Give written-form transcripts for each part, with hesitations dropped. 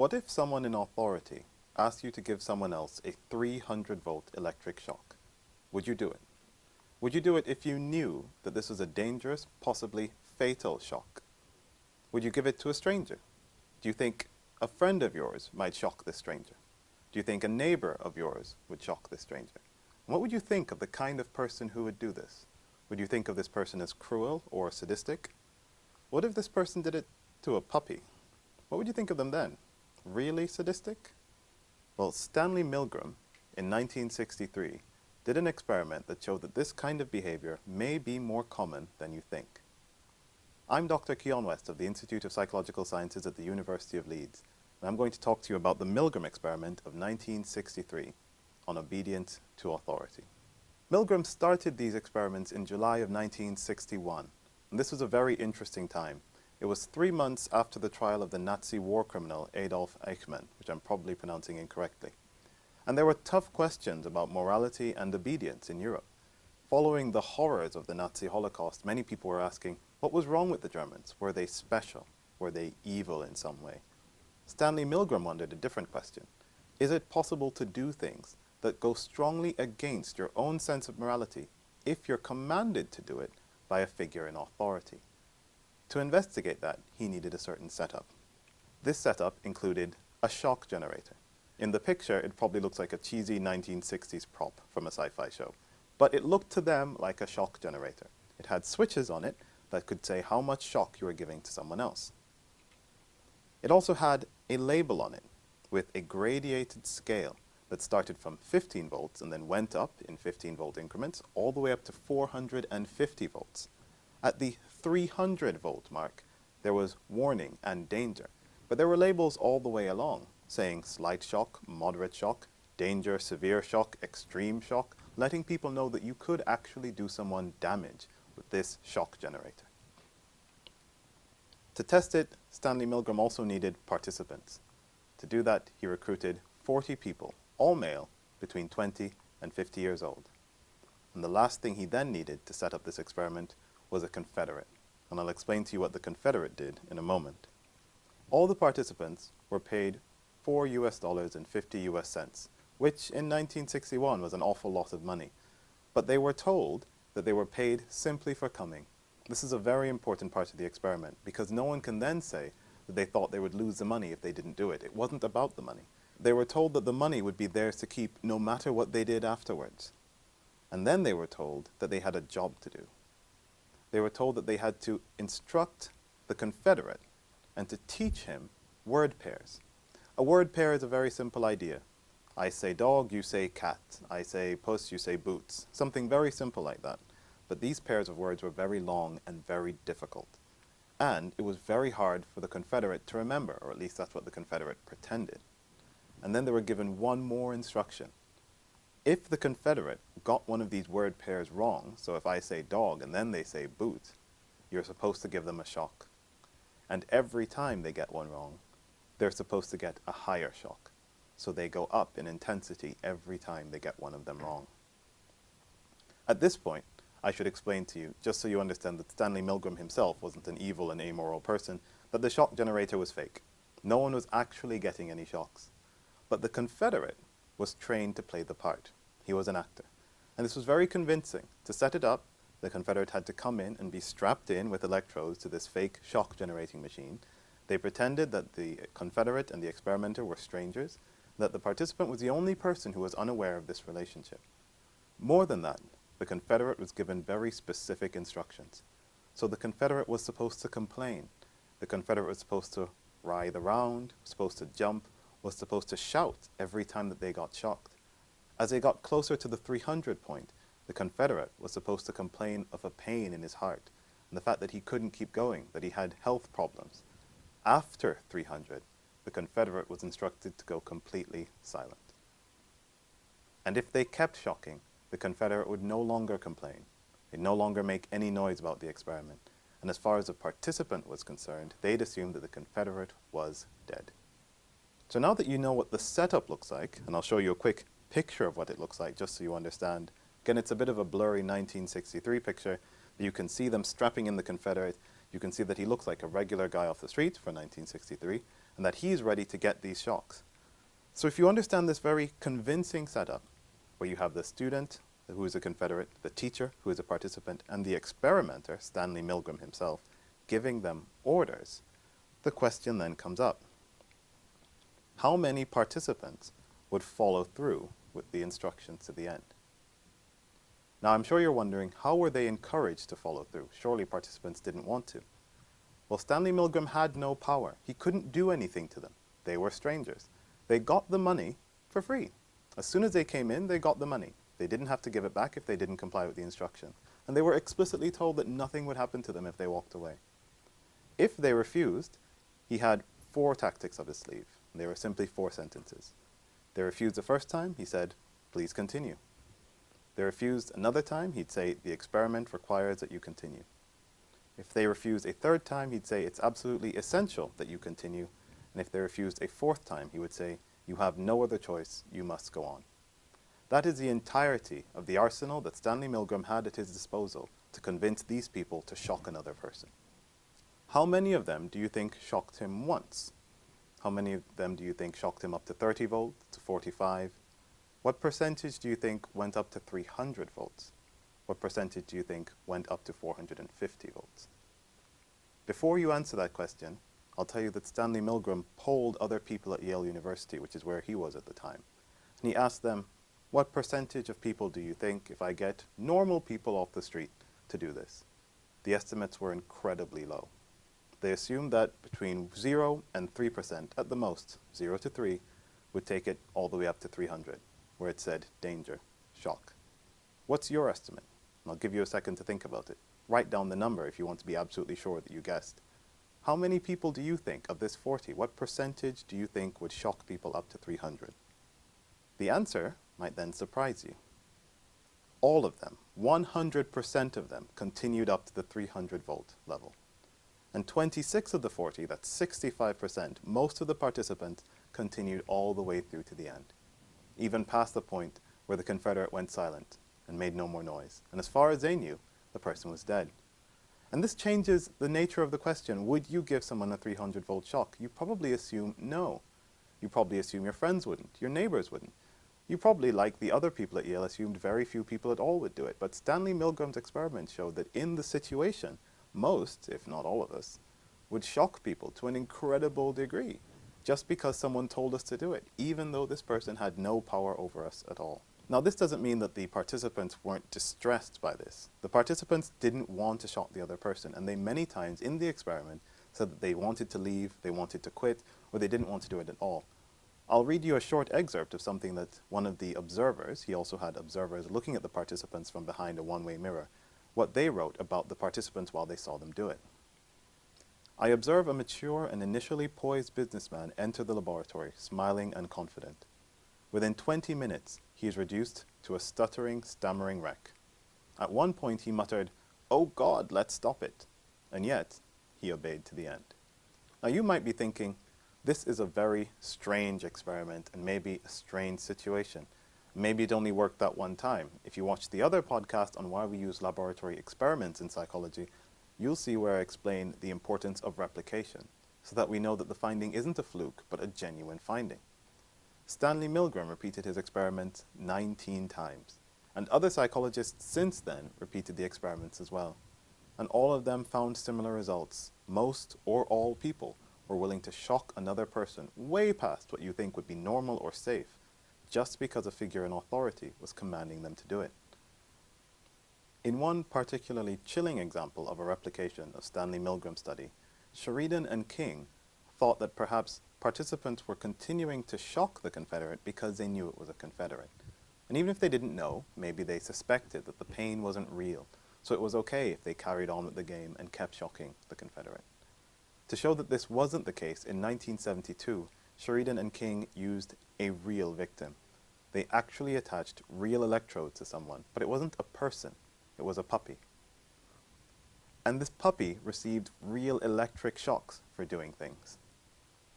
What if someone in authority asked you to give someone else a 300-volt electric shock? Would you do it? Would you do it if you knew that this was a dangerous, possibly fatal shock? Would you give it to a stranger? Do you think a friend of yours might shock this stranger? Do you think a neighbor of yours would shock this stranger? And what would you think of the kind of person who would do this? Would you think of this person as cruel or sadistic? What if this person did it to a puppy? What would you think of them then? Really sadistic? Well, Stanley Milgram, in 1963, did an experiment that showed that this kind of behavior may be more common than you think. I'm Dr. Keon of the Institute of Psychological Sciences at the University of Leeds, and I'm going to talk to you about the Milgram experiment of 1963 on obedience to authority. Milgram started these experiments in July of 1961, and this was a very interesting time. It was 3 months after the trial of the Nazi war criminal Adolf Eichmann, which I'm probably pronouncing incorrectly. And there were tough questions about morality and obedience in Europe. Following the horrors of the Nazi Holocaust, many people were asking, what was wrong with the Germans? Were they special? Were they evil in some way? Stanley Milgram wondered a different question. Is it possible to do things that go strongly against your own sense of morality if you're commanded to do it by a figure in authority? To investigate that, he needed a certain setup. This setup included a shock generator. In the picture, it probably looks like a cheesy 1960s prop from a sci-fi show, but it looked to them like a shock generator. It had switches on it that could say how much shock you were giving to someone else. It also had a label on it with a gradiated scale that started from 15 volts and then went up in 15-volt increments all the way up to 450 volts. At the 300-volt mark, there was warning and danger, but there were labels all the way along, saying slight shock, moderate shock, danger, severe shock, extreme shock, letting people know that you could actually do someone damage with this shock generator. To test it, Stanley Milgram also needed participants. To do that, he recruited 40 people, all male, between 20 and 50 years old. And the last thing he then needed to set up this experiment was a Confederate. And I'll explain to you what the Confederate did in a moment. All the participants were paid $4 and 50 US cents, which in 1961 was an awful lot of money. But they were told that they were paid simply for coming. This is a very important part of the experiment because no one can then say that they thought they would lose the money if they didn't do it. It wasn't about the money. They were told that the money would be theirs to keep no matter what they did afterwards. And then they were told that they had a job to do. They were told that they had to instruct the Confederate and to teach him word pairs. A word pair is a very simple idea. I say dog, you say cat. I say puss, you say boots. Something very simple like that. But these pairs of words were very long and very difficult. And it was very hard for the Confederate to remember, or at least that's what the Confederate pretended. And then they were given one more instruction. If the Confederate got one of these word pairs wrong, so if I say dog and then they say boot, you're supposed to give them a shock. And every time they get one wrong, they're supposed to get a higher shock. So they go up in intensity every time they get one of them wrong. At this point, I should explain to you, just so you understand that Stanley Milgram himself wasn't an evil and amoral person, that the shock generator was fake. No one was actually getting any shocks. But the Confederate was trained to play the part. He was an actor. And this was very convincing. To set it up, the Confederate had to come in and be strapped in with electrodes to this fake shock generating machine. They pretended that the Confederate and the experimenter were strangers, that the participant was the only person who was unaware of this relationship. More than that, the Confederate was given very specific instructions. So the Confederate was supposed to complain. The Confederate was supposed to writhe around, supposed to jump, was supposed to shout every time that they got shocked. As they got closer to the 300 point, the Confederate was supposed to complain of a pain in his heart and the fact that he couldn't keep going, that he had health problems. After 300, the Confederate was instructed to go completely silent. And if they kept shocking, the Confederate would no longer complain. They'd no longer make any noise about the experiment. And as far as the participant was concerned, they'd assumed that the Confederate was dead. So now that you know what the setup looks like, and I'll show you a quick picture of what it looks like just so you understand. Again, it's a bit of a blurry 1963 picture, but you can see them strapping in the Confederate. You can see that he looks like a regular guy off the street for 1963, and that he's ready to get these shocks. So if you understand this very convincing setup, where you have the student who is a Confederate, the teacher who is a participant, and the experimenter, Stanley Milgram himself, giving them orders, the question then comes up. How many participants would follow through with the instructions to the end? Now, I'm sure you're wondering, how were they encouraged to follow through? Surely participants didn't want to. Well, Stanley Milgram had no power. He couldn't do anything to them. They were strangers. They got the money for free. As soon as they came in, they got the money. They didn't have to give it back if they didn't comply with the instruction. And they were explicitly told that nothing would happen to them if they walked away. If they refused, he had 4 tactics up his sleeve. They were simply 4 sentences. They refused the first time, he said, please continue. They refused another time, he'd say, the experiment requires that you continue. If they refused a 3rd time, he'd say, it's absolutely essential that you continue. And if they refused a 4th time, he would say, you have no other choice, you must go on. That is the entirety of the arsenal that Stanley Milgram had at his disposal to convince these people to shock another person. How many of them do you think shocked him once? How many of them do you think shocked him up to 30 volts, to 45? What percentage do you think went up to 300 volts? What percentage do you think went up to 450 volts? Before you answer that question, I'll tell you that Stanley Milgram polled other people at Yale University, which is where he was at the time. And he asked them, what percentage of people do you think, if I get normal people off the street to do this? The estimates were incredibly low. They assumed that between 0 and 3%, at the most, 0 to 3, would take it all the way up to 300, where it said danger, shock. What's your estimate? And I'll give you a second to think about it. Write down the number if you want to be absolutely sure that you guessed. How many people do you think of this 40? What percentage do you think would shock people up to 300? The answer might then surprise you. All of them, 100% of them, continued up to the 300 volt level. And 26 of the 40, that's 65%, most of the participants continued all the way through to the end, even past the point where the Confederate went silent and made no more noise. And as far as they knew, the person was dead. And this changes the nature of the question, would you give someone a 300 volt shock? You probably assume no. You probably assume your friends wouldn't, your neighbors wouldn't. You probably, like the other people at Yale, assumed very few people at all would do it. But Stanley Milgram's experiment showed that in the situation, most, if not all of us, would shock people to an incredible degree, just because someone told us to do it, even though this person had no power over us at all. Now, this doesn't mean that the participants weren't distressed by this. The participants didn't want to shock the other person, and they many times in the experiment said that they wanted to leave, they wanted to quit, or they didn't want to do it at all. I'll read you a short excerpt of something that one of the observers, he also had observers looking at the participants from behind a one-way mirror, what they wrote about the participants while they saw them do it. I observe a mature and initially poised businessman enter the laboratory, smiling and confident. Within 20 minutes, he is reduced to a stuttering, stammering wreck. At one point he muttered, "Oh God, let's stop it." And yet, he obeyed to the end. Now you might be thinking, this is a very strange experiment and maybe a strange situation. Maybe it only worked that one time. If you watch the other podcast on why we use laboratory experiments in psychology, you'll see where I explain the importance of replication, so that we know that the finding isn't a fluke, but a genuine finding. Stanley Milgram repeated his experiments 19 times, and other psychologists since then repeated the experiments as well. And all of them found similar results. Most or all people were willing to shock another person way past what you think would be normal or safe, just because a figure in authority was commanding them to do it. In one particularly chilling example of a replication of Stanley Milgram's study, Sheridan and King thought that perhaps participants were continuing to shock the Confederate because they knew it was a Confederate. And even if they didn't know, maybe they suspected that the pain wasn't real, so it was okay if they carried on with the game and kept shocking the Confederate. To show that this wasn't the case, in 1972, Sheridan and King used a real victim. They actually attached real electrodes to someone, but it wasn't a person, it was a puppy. And this puppy received real electric shocks for doing things.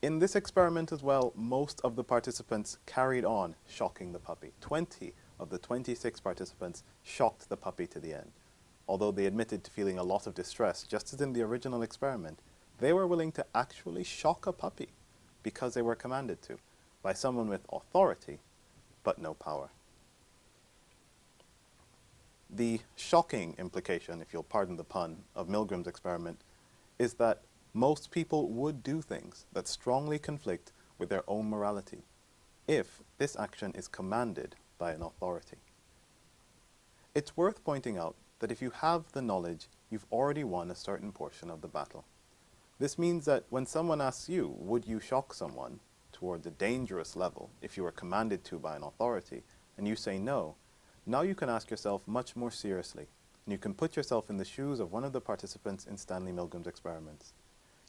In this experiment as well, most of the participants carried on shocking the puppy. 20 of the 26 participants shocked the puppy to the end. Although they admitted to feeling a lot of distress, just as in the original experiment, they were willing to actually shock a puppy because they were commanded to, by someone with authority, but no power. The shocking implication, if you'll pardon the pun, of Milgram's experiment is that most people would do things that strongly conflict with their own morality if this action is commanded by an authority. It's worth pointing out that if you have the knowledge, you've already won a certain portion of the battle. This means that when someone asks you, would you shock someone toward a dangerous level if you were commanded to by an authority, and you say no, now you can ask yourself much more seriously, and you can put yourself in the shoes of one of the participants in Stanley Milgram's experiments.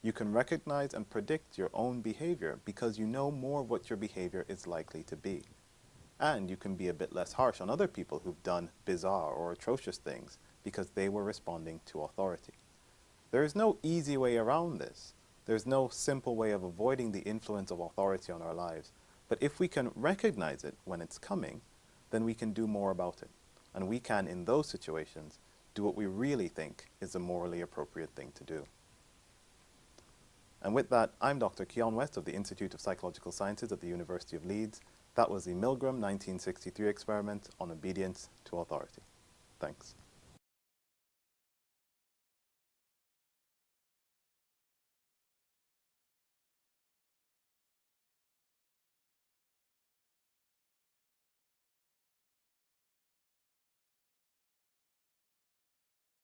You can recognize and predict your own behavior because you know more what your behavior is likely to be. And you can be a bit less harsh on other people who've done bizarre or atrocious things because they were responding to authority. There is no easy way around this. There's no simple way of avoiding the influence of authority on our lives. But if we can recognize it when it's coming, then we can do more about it. And we can, in those situations, do what we really think is the morally appropriate thing to do. And with that, I'm Dr. Keon West of the Institute of Psychological Sciences at the University of Leeds. That was the Milgram 1963 experiment on obedience to authority. Thanks.